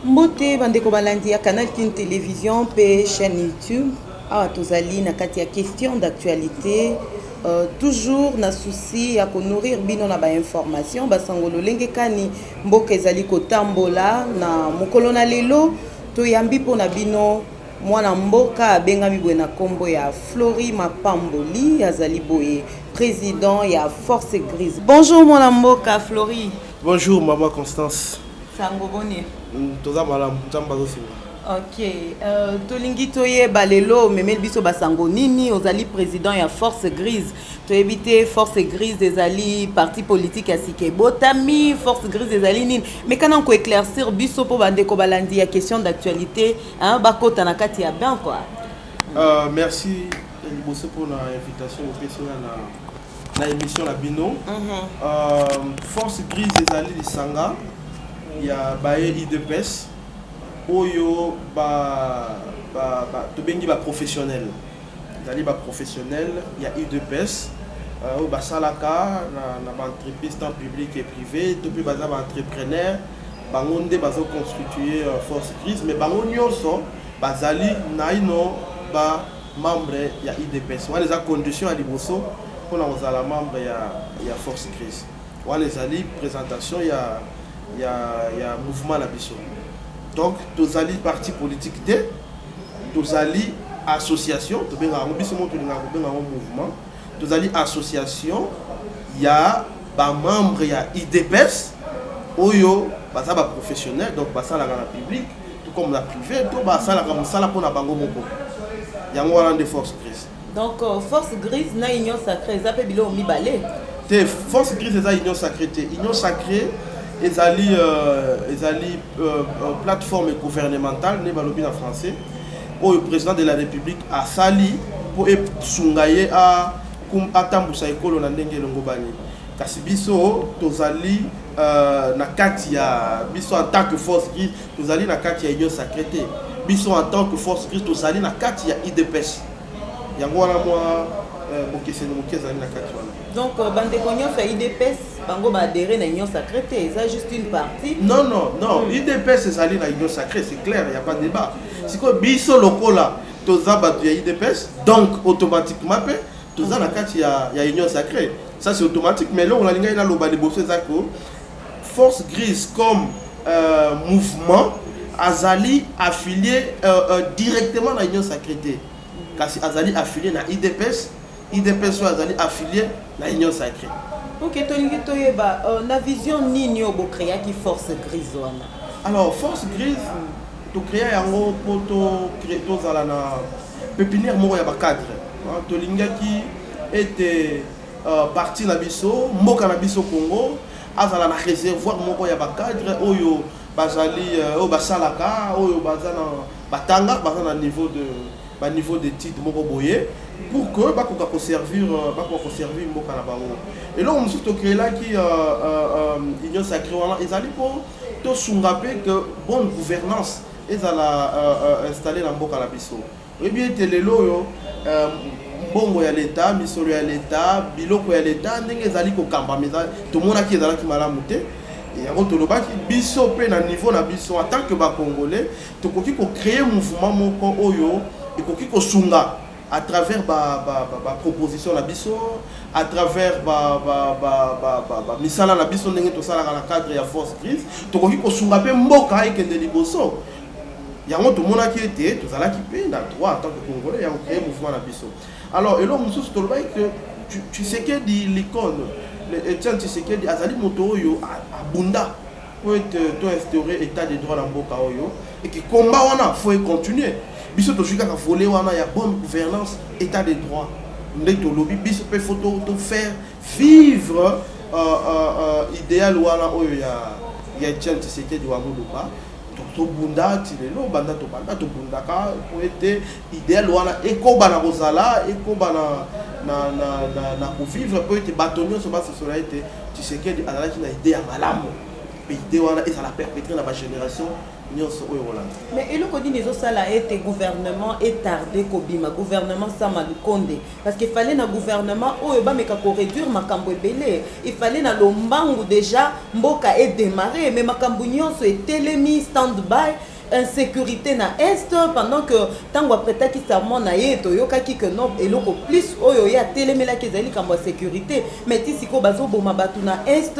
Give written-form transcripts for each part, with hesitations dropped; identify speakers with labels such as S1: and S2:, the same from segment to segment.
S1: Mbote bandeko balandi ya Canal King Télévision pe chaîne YouTube. Ah tozali na kati ya question d'actualité. Toujours na souci ya ko nourrir bino na ba information basangolo lenge kani mboka ezali kotambola na mokolo na lelo to yambi pona bino mwana mboka abengami boye na kombo ya Flori Mapamboli azali boye président ya Force Grise. Bonjour mwana mboka Flori.
S2: Bonjour maman Constance.
S1: Sango boni.
S2: Toza malam nzamba zosinga.
S1: Ok, tolingi toyeba lelo memeli biso basango nini ozali président ya Force Grise. Toyebite Force Grise ezali parti politique ya sike botami Force Grise ezali nini. Mais kana ko éclaircir biso po bandeko balandi ya question d'actualité hein bakota na kati ya bien quoi.
S2: Merci Liboso pour l'invitation au personnel na émission la Bino. Force Grise ezali lisanga ya baye IDPS oyo tobengi ba professionnel ezali ba professionnel ya IDPS oyo basalaka na ba entreprise tant publique et privé to pe baza ba entrepreneur bango nde bazo constituer Force Grise mais bango nyonso bazali naino ba membre ya IDPS wana eza condition ya liboso mpona kozala membre ya Force Grise wana ezali présentation ya mouvement la biso. Donc tozali parti politique de tozali association to benga ngo biso moto linga ko benga ngo mouvement tozali association ya ba membre ya IDPS oyo baza ba professionnel donc basala na public tout comme la privé to basala ka musala pona bango moko yango wana de Force Grise.
S1: Donc Force Grise na union sacrée za pe bilo mibale
S2: te Force Grise eza union sacrée te union sacrée ezali plateforme gouvernementale ne balobi na français où le président de la République a sali pour sungaye a atambusa ekolo na ndenge longo bani kasi biso tozali na kati ya biso en tant que Force Grise tozali na kati ya union sacrée biso en tant que Force Grise tozali na kati ya IDPS yango wana moi bokeseni mokezali na kati wana.
S1: Donc bandeko nyonso ya IDPS bango ba adhérer na union sacrée c'est juste une partie.
S2: Non, IDPS ezali na union sacrée, c'est clair, il y a pas de débat. Si ko biso lokola toza batu ya IDPS donc automatiquement pe toza na kati ya union sacrée. Ça c'est automatique mais là on a linga ina loba liboso ezako Force Grise comme mouvement azali affilié directement na union sacrée. Kasi azali affilié na IDPS IDPS azali affilié na union sacrée.
S1: Ok, tolingi toyeba na vision nini obo créa ki Force Grise wana.
S2: Alors Force Grise to créa yango poto créer tozala na pépinière moko ya ba cadre. Tolinga ki était parti na biso mboka na biso Congo azala na réservoir moko ya ba cadre oyo bazali oyo basalaka oyo bazana batanga bazana niveau de titre moko boye pour que bakoka ko servir mboka na bango. Et là on se to créer là qui union sacrée wana ezali po to sungape que bonne gouvernance ezala installer na mboka na biso. Et bien telelo yo bongo ya l'état misolo ya l'état biloko ya l'état ndenge ezali ko kamba meza to mona ki ezala ki malamu te. Et yango tolobaki biso pe na niveau na biso en tant que ba congolais to koki ko créer mouvement moko oyo et koki ko sunga à travers ba proposition la biso à travers misala la biso ndenge to sala na cadre ya Force Grise to koki ko sunga pe mboka ekende liboso yango to mona ki était to sala ki pe na droit en tant que congolais ya créer mouvement la biso. Alors et là mususu to lobai que tu sais que dit l'icône Etienne Tshisekedi azali moto oyo abunda pour to instaurer état de droit na mboka oyo et que combat wana faut continuer. Biso to juka ka voler wana ya bonne gouvernance état de droit ndeko lobby biso pe photo to faire vivre idéal wana oyo ya Etienne Tshisekedi wa Muluba to bunda tilelo banda to bunda ka pour être idéal wana ekoba na kozala ekoba na ko vivre pour être bâtonnier sur base société Tshisekedi azalaki na idée ya malamu idée wana ezala perpétrer na ba génération nyonso oyo kolanda.
S1: Mais eloko nini ezosala ete gouvernement etardé kobima gouvernement Sama Lukonde parce qu'il fallait na gouvernement oyo bameka ko réduire makambo ebele il fallait na lombangu déjà mboka et démarrer mais makambo nyonso etelemi stand by insécurité na est pendant que tango après qui serment na yeto yokaki que non eloko plus oyo ya telemela kezali kambo sécurité mais tisiko bazo boma batu na est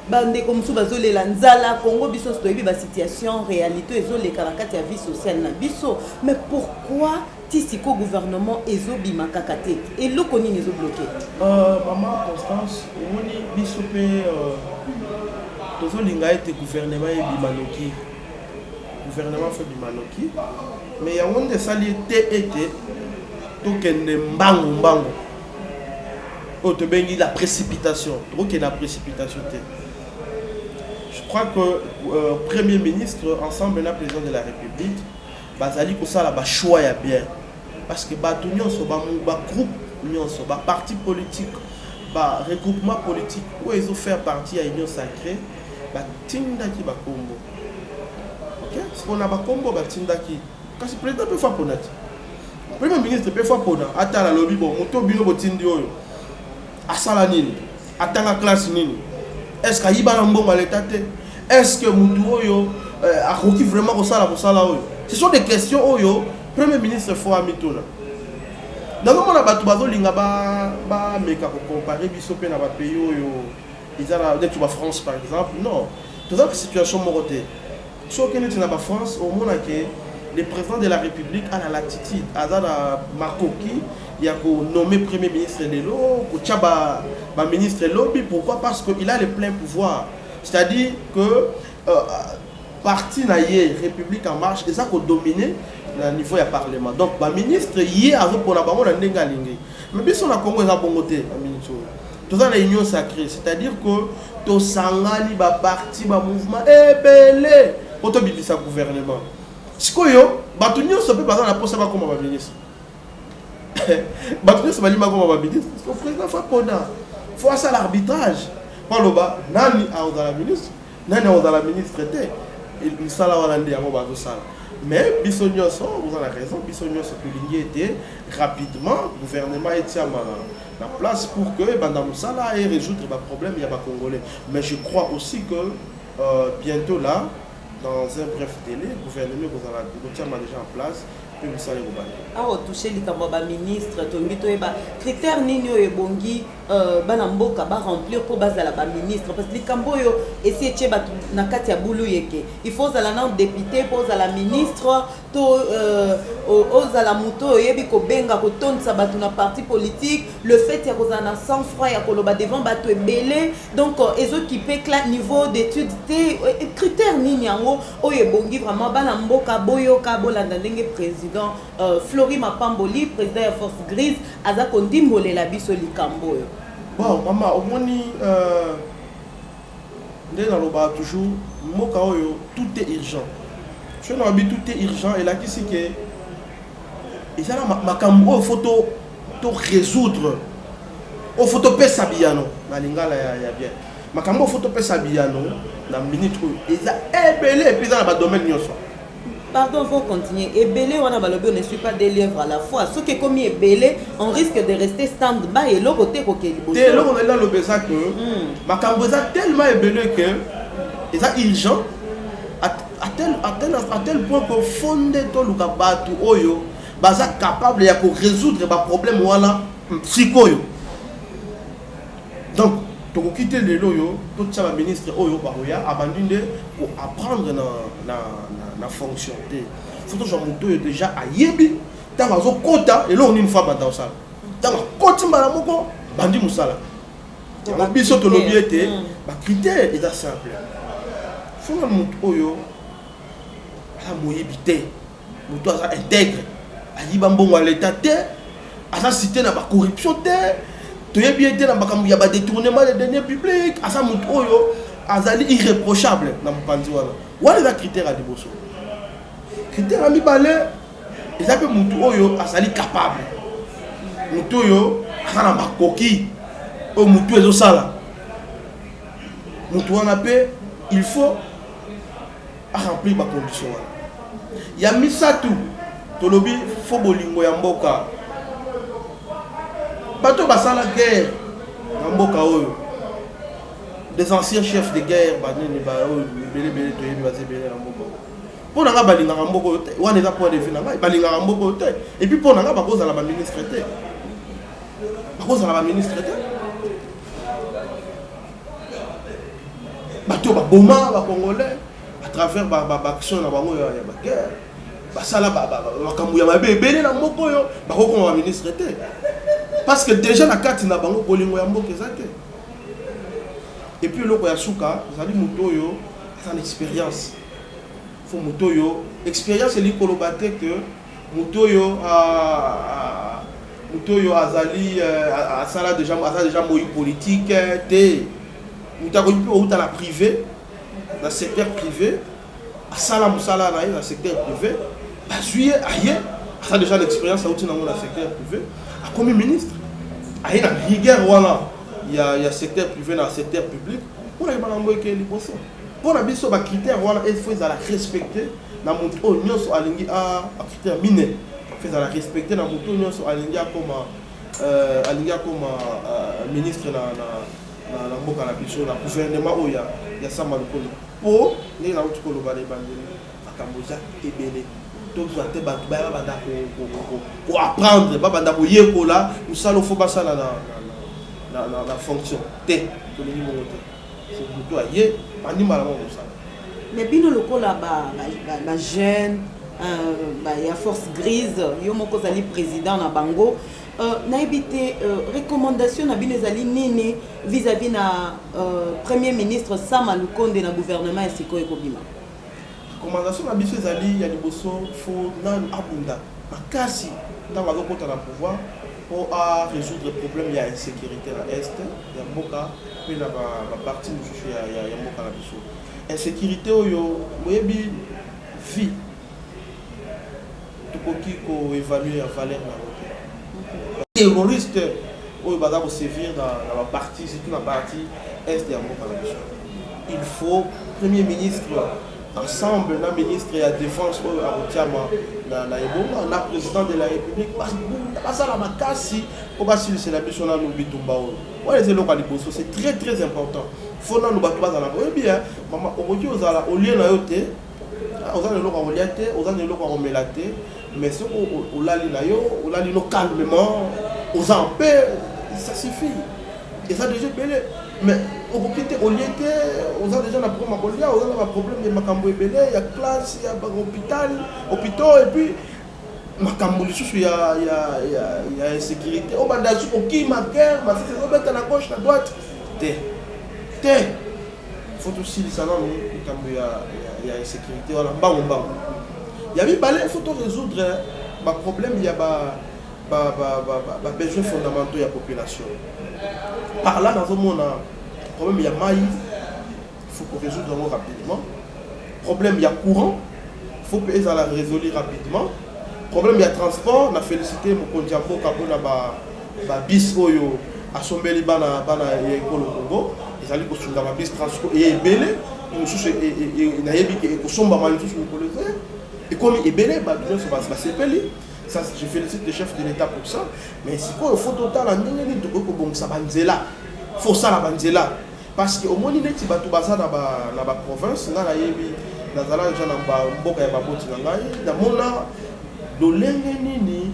S1: bande comme sou bazo lela nzala Congo biso stoyebi ba situation réalité ezo le karakati ya vie sociale na biso mais pourquoi tisiko gouvernement ezo bima kakate eloko nini ezo bloqué
S2: maman Constance omoni biso pe tozo linga ete gouvernement ebima noki gouvernement fait du manoki mais il y a un de sali été donc ne mbango oh te bengi la précipitation donc la précipitation je crois que premier ministre ensemble na président de la République bazali ko sala ba choix ya bien parce que ba tout nyonso ba groupe nyonso ba parti politique ba regroupement politique où ils ont fait partie à union sacrée ba tinda ki ba Congo. Ce qu'on a pas combo batindaki kasi président peut faire ponati premier ministre peut faire pona ata la lobby bon moto bino botindi oyo asala nini atanga classe nini est-ce que yiba na mbongo l'état est-ce que mutu oyo akoki vraiment ko sala oyo ce sont des questions oyo premier ministre faut amitona dans mon abatu bazo linga ba meka ko comparer biso pe na ba pays oyo izala de la France par exemple non toute la situation moroté. Ce qui est en France, au moment où le président de la République a la latitude, à Makoki, il a nommé Premier ministre Lelo, Kouchaba ministre Lobby. Pourquoi? Parce qu'il a le plein pouvoir. C'est-à-dire que parti naïe, République en marche, et ça qu'on domine au niveau du Parlement. Donc, le ministre y a pour la banque de Nengalingi. Mais bien sûr, on a Congo, il a bongoté, tout ça, l'union sacrée. C'est-à-dire que tout sangani, ba parti, ba mouvement, belé. Pour bibisa gouvernement. Si koyo, batunyo se peut passer la poste comme un ministre. Batunyo se va dire comme un ministre. Parce que le président fait pendant. Faut ça l'arbitrage. Pas le bas, nani a dans la ministre, nani a dans la ministre traité. Il sala walandi amo ba sala. Mais bisonyo so, vous avez raison, bisonyo se peut était rapidement gouvernement était à la place pour que banda musala et résoudre les problèmes il y a pas congolais. Mais je crois aussi que bientôt là dans un bref délai, le gouvernement déjà en place, puis vous savez vous battre.
S1: Ah, toucher les cambaba ministre, tombito eba critères nino ebongi banamboka ba remplir pour base la ministre parce que les camboyo essayer tche ba nakati ya bulu yeke. Il faut à la député, pour à la ministre, to aux à la moto yebi ko benga ko tonsa batu na parti politique, le fait ya kozana sans froid ya koloba devant batu ebele. Donc les autres qui paient niveau d'études critères nini yango oyebongi vraiment banamboka boyoka bolanda ndenge président Flori Mapamboli, président de la Force Grise, aza kondimbolé la biso likambo.
S2: Bon, maman, au moins toujours, tout est urgent. Je n'ai pas tout est urgent et là qui c'est que et ça ma cambo il faut tout résoudre. Il faut tout pesa biano, na lingala ya bien. Ma cambo il faut tout pesa biano na minute et ça belé puis dans le domaine nyonso.
S1: Pardon, faut continuer. Ebélé, on a balobi, on ne suit pas des livres à la fois. Ce qui est comme Ebélé, on risque de rester stand-by et l'autre côté,
S2: dès lors, on est là le besoin que ma camboza tellement Ebélé que c'est urgent à tel point que fondé tout le kabatu oyo, baza capable de résoudre les problèmes voilà psychoyo. Donc, tu quitter les loyaux, tout ça, le ministre Oyo Baroya abandonné pour apprendre la fonction. Surtout, j'ai déjà à Yebi, dans la quota, et là on est une femme dans ça. Dans la quota, bandi Moussala. Donc, biso to lobby était, le critère est simple. Il faut que Oyo, la moyébité, Mouto intègre, à Yibambon à l'état, à la cité n'a pas corruption. Tu es bien dans le détournement des deniers publics, à ça Moutoyo, azali irréprochable dans le Pandiwana. What est le critère à Diboso? Critère à mi balé, et ça peut Moutoyo, azali capable. Moutoyo, azala makoki, au Moutou et au sala. Moutoyo en paix, il faut à remplir ma condition. Il y a Misatu, Tolobi, Fobolingo Yamboka. Bateau Basala guerre, Yamboka, des anciens chefs de guerre, pour nga balinga ngamboko te wana eza point de vue nga balinga ngamboko te et puis pour nga bakoza la ministre te bakoza la ministre te bato ba boma ba congolais à travers ba action na bango ya ba guerre basala ba makambu ya mabe ebele na mboko yo bakoko ba ministre te parce que déjà na kati na bango bolingo ya mboka eza te et puis loko ya suka zali muto yo ça l'expérience Mutoyo, expérience est likolobate que Mutoyo azali asala déjà moyi politique té Mutoyo ou dans la privée dans le secteur privé asala musala na dans le secteur privé bazuye aye ça déjà l'expérience outi dans le secteur privé a comme ministre aye na rigueur wala il y a secteur privé dans le secteur public pour les malambo ke liposo. Pour la biso ba critère voilà il faut la respecter na mutu nyonso alingi a critère miné faut la respecter na mutu nyonso alingi comme ministre na mboka na biso na gouvernement oya ya sama lokolo po ni na utu kolo ba bandeli akamboza ebele donc te ba banda ko apprendre ba banda ko yekola musalo faut basala na fonction te to ni mo te c'est plutôt aye
S1: mais bino lokola ba jeune ya force grise yo moko zali président na bango na ebité recommandation na bino zali nini vis-à-vis na premier ministre Sama Lukonde na gouvernement esiko ekobima
S2: recommandation na biso zali ya liboso fo nan abunda makasi dans la kota na pouvoir pour résoudre le problème ya insécurité na est ya mboka puis na ba partie mususu ya mboka na biso insécurité oyo moyebi vie tukoki ko évaluer la valeur na route terroriste oyo baza ko servir dans la partie surtout la partie est ya mboka na biso il faut premier ministre ensemble na ministre ya défense oyo akotiama na ebonga na président de la république basala makasi po basilisa na biso na lubitumba oyo ouais c'est local liboso c'est très très important faut na nous battre bazala oyo bien mama okoki ozala olie na yo te ozala loko olia te ozala loko omela te mais ce olali na yo olali no calmement aux en paix ça suffit et ça déjà belé mais okoki te olie te ozala déjà na problème kolia ozala na problème de makambo ebele ya classe ya hôpital et puis makambo lisusu ya insécurité o banda su okima guerre ba c'est obeta na gauche na droite te faut aussi les salons makambo ya insécurité wala mbango ya bibale faut résoudre ba problème ya ba besoins fondamentaux ya population par là dans un monde problème ya mai faut qu'on résoudre rapidement problème ya courant faut que ça la résoudre rapidement problème ya transport na félicité mokonzi mboka mpona ba bis oyo asombeli bana ya ekolo Congo ezali kosunga ba bis transport et ebele mosusu nayebi ke ekosombama lisusu mokolo eza ekomi ebele bato nyonso basepeli ça je félicite le chef de l'état pour ça mais sikoyo faut totala ndenge nini tokoki kobongisa banzela faut sala banzela parce que omoni neti bato baza na ba province nga nayebi nazala deja na mboka ya baboti na ngai namona lolenge nini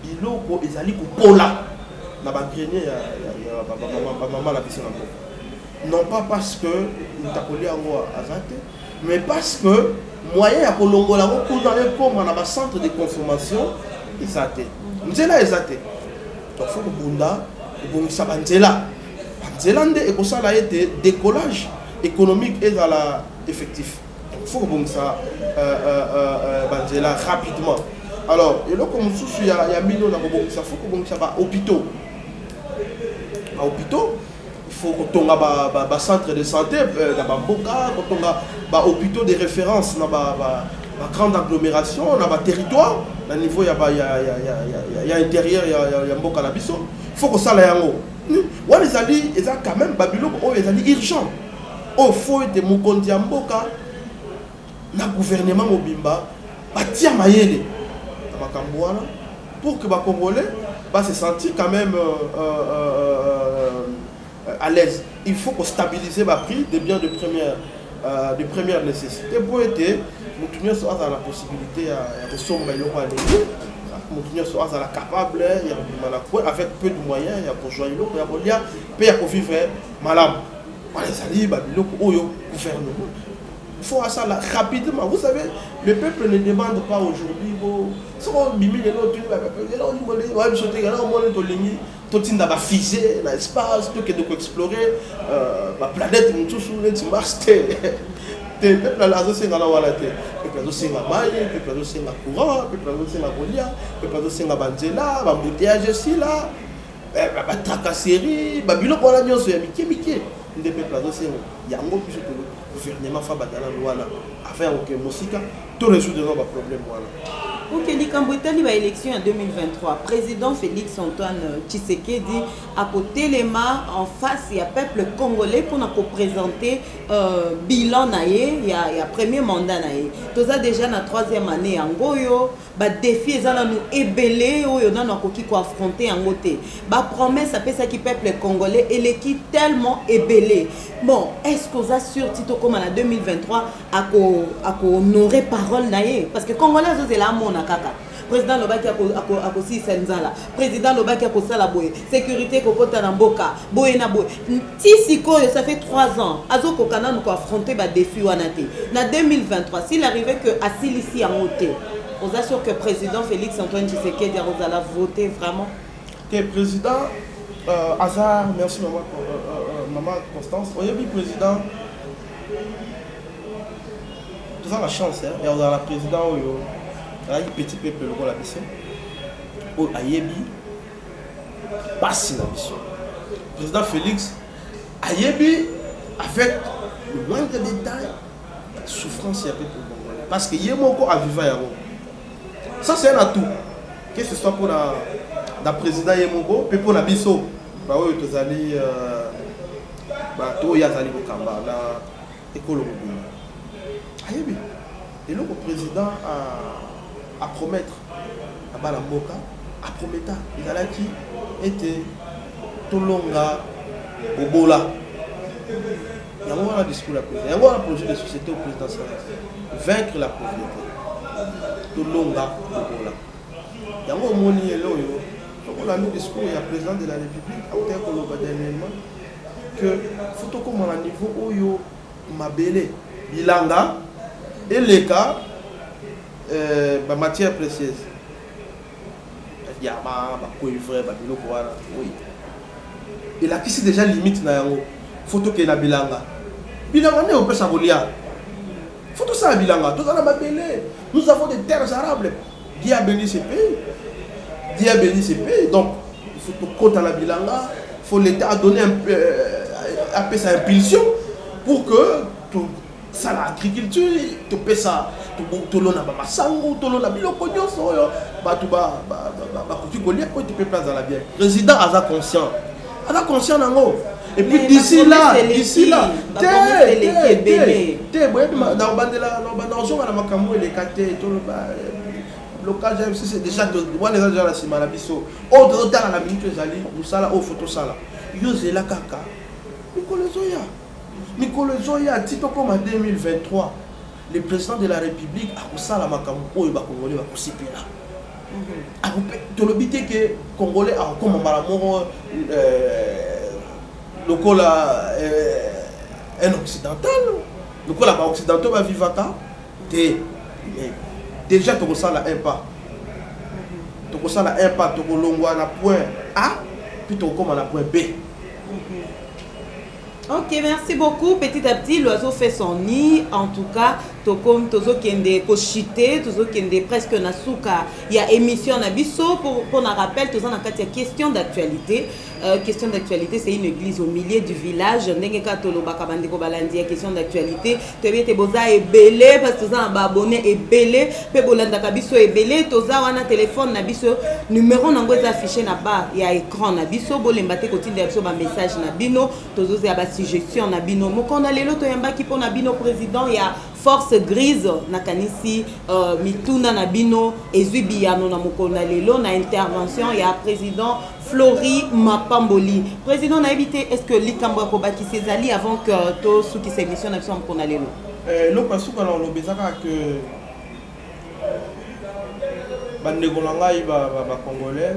S2: biloko ezali kopola na bagrenier ya bamama na biso na mboka non pas parce que ntakoli yango aza te mais parce que moyen ya kolongola yango kuna ekoma na bacentre de consommation eza te nzela eza te donc faut kobunda ebongisa banzela nde ekosala ete décollage économique ezala effectif donc faut kobongisa banzela rapidement. Alors, et là, comme il y a millions d'hôpitaux, il faut que ça hôpitaux. Il faut que tu aies un centre de santé, un hôpitaux de référence, une grande agglomération, un territoire, à niveau il y a intérieur, il y a un boka il faut que ça aille en haut. Les alliés, ils ont quand même Babylone, ils ont urgent. Il faut que tu aies na gouvernement mobimba batia mayele na makambo wana pour que ba Congolais se sentir quand même à l'aise. Il faut qu'on stabilise le prix des biens de première nécessité pour être nous soit dans la possibilité de sommer le roi nous soit capable avec peu de moyens il y a pour joindre il y a pour lire payer pour vivre malade les alliés gouvernement il faut ça là, rapidement. Vous savez, le peuple ne demande pas aujourd'hui l'espace, explorer la planète, Mars. Le peuple a la courant, le peuple a bandela, embouteillage aussi là, tracasserie, Babylone pour la nuance, il y a Mickey. Le peuple a il y a un gros gouvernement afin que Mosika tout résoudre nos problèmes.
S1: Ok, l'Ikambouitali va élection en 2023. Président Félix Antoine Tshisekedi à côté les mains en face il y a peuple congolais pour nous présenter bilan naé il y a premier mandat naé. Tout ça déjà na troisième année en goyo ba défi ezana nous ébélé oyo na koki ko affronter en côté. Ba promesse après ça qui peuple congolais et l'équipe tellement ébélé. Bon, est-ce que vous assure Tito comme en 2023 à honorer parole naé parce que congolais c'est la mona kaka. Président Lobaki a aussi Senzala. Président Lobaki a aussi la boye. Sécurité kokota na mboka. Boye na boye. Tisiko ça fait 3 ans. Azo kokana nous affronter ba défi wanate. Na 2023 s'il arrivait que Assilisi en ôté. On assure que président Félix Antoine Tshisekedi a voté vraiment.
S2: Que président Hazard, merci maman Constance. On a vu président nous avons la chance hein. Et on a la président un petit peuple le la mission au ayebi passe la mission président Félix ayebi avec le moindre détail la souffrance il y a peuple congolais parce que yemoko a vivre yango ça c'est un atout que ce soit pour la président yemoko puis pour la biso ba oyo tozali to yazali kokamba na ekolo mobimba ayebi et le président à promettre à Balamboka, à promettre, il a qui était Tolonga, Bobola. Il y a un discours à président, il y a un projet de société au président vaincre la pauvreté. Tolonga, Bobola. Il y a un moni et l'oyo. On a un discours, il y a le président de la République, à terre que faut comme à niveau Oyo, Mabele, Bilanga, et les cas. Matière précieuse. Diamant, cuivre, oui. Et là, qui c'est déjà limite na yango. Photo que na bilanga. Bilanga ne peut s'abolir. Photo ça bilanga. Tout ça na babélé. Nous avons des terres arables. Dieu a béni ces pays. Dieu a béni ces pays. Donc, il faut tout compte à la bilanga. Il faut l'État donner un peu sa impulsion pour que tout ça l'agriculture, tu peux ça. Tu l'as pas sango, tu l'as biloko nyonso yo, ba tu ba tu connais quoi tu peux place dans la bière. Président a conscient nango. Et puis d'ici là, dans bandela, dans jour na makambo les katé tout le local c'est déjà moi les gens la sima la biso. Autre temps la minute ezali, musala au photo sala. Yo zela kaka. Nicolas Zoya, Tito comme en 2023, le président de la République a poussé la Makambo et Congolais va pousser là. Tu le dis que Congolais a comme le col un occidental, le col occidental va vivre à déjà tu ressens la un pas. Tu ressens la un pas, tu ressens la point A, puis tu comme la point B.
S1: Ok, merci beaucoup. Petit à petit, l'oiseau fait son nid. En tout cas, comme tozo kende kochité, tozo kende presque nasuka. Il y a émission nabiso pour un rappel, tozo na kati ya question d'actualité. Question d'actualité, c'est une église au milieu du village. Ndenge katolo bakabandeko balandi question d'actualité. Tebe te boza ebele parce que toza na abonné ebele, pe bolanda kabiso ebele, toza wana téléphone nabiso numéro nango est affiché na bas, il y a écran nabiso bolemba te kotinda biso ba message na bino, tozo ya ba suggestion na bino. Mokonda lelo to yamba ki pona bino président ya force grise nakanisi mituna na bino ezwi biyano na mokolo na lelo na intervention ya président Flori Mapamboli. Président na évité est-ce que likambo kobaki sezali avant que to souki cette émission na biso mokolo na lelo
S2: lo pasuka na lobezaka que bandeko na ngai ba congolais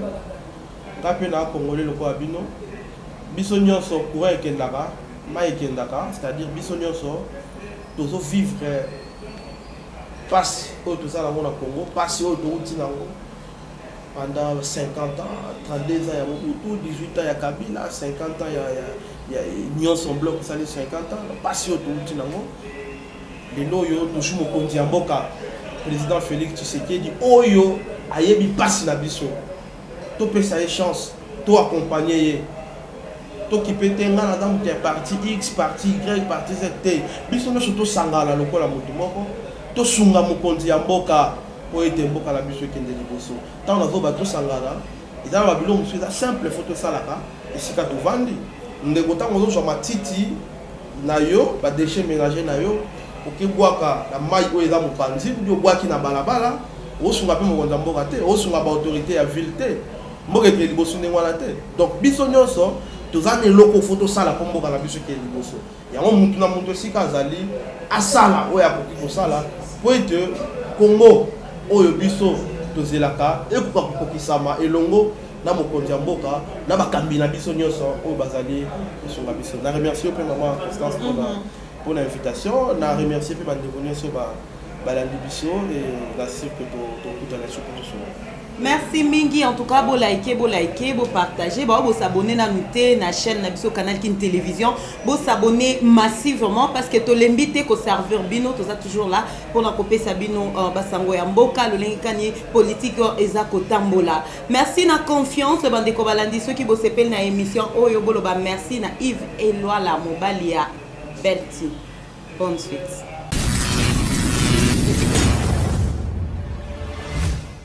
S2: ngape na congolais loko abino biso nyonso courant ekendaka mai ekendaka, c'est-à-dire biso nyonso tozo vivre passe au tout ça dans mon Congo, passe au tout pendant 50 ans, 32 ans, il y a beaucoup, 18 ans, il y a Kabila, 50 ans, il y a Union son bloc, ça les 50 ans, passe au tout dans le lot, yo toujours mon compte Mboka, président Félix Tshisekedi, oh yo, ayebi passe na biso, to peut ça chance, to accompagner. Qui peut être dans des parti X, parti Y, parti Z. Biso no surtout sangala lokola mutu moko. To sunga mukonzi ya mboka po ete mboka la biso kende liboso. Tant na zo ba to sangala, eza ba bilo musu eza simple photo salaka, esika to vandi. Ndeko tango zo matiti na yo, ba déchets ménagers na yo, okebwaka na mai o eza mupanzi, ndio bwaki na balabala, o sunga pe mukonzi mboka te, o sunga ba autorité ya ville te. Mboka ke liboso ndengwana te. Donc biso nyonso tous les locaux photo sala comme boka la biso ke liboso yango mutu na mutu sika zali asala oya kokiko sala po ete Congo oyo biso tozelaka ekoka kokisama elongo na mokonzi ya mboka na bakambi na biso nyonso oyo bazali esonga biso na remercier pe maman Constance pour l'invitation na remercier pe bandeko nyonso balandi biso et la cirque to kutana surtout.
S1: Merci Mingi, en tout cas, vous likez, vous partagez, vous s'abonnez à la chaîne Nabiso Canal Kin Télévision, vous s'abonnez massivement parce que tu l'invité qu'au serveur Bino, tu es toujours là pour nous couper Sabino Basango Yamboka, le linkani politique Ezako Tambola. Merci na confiance, bande de Kobalandi, ceux qui vous s'appellent na émission Oyoboloba. Merci na Yves Eloi la Mobalia Belti. Bonne suite.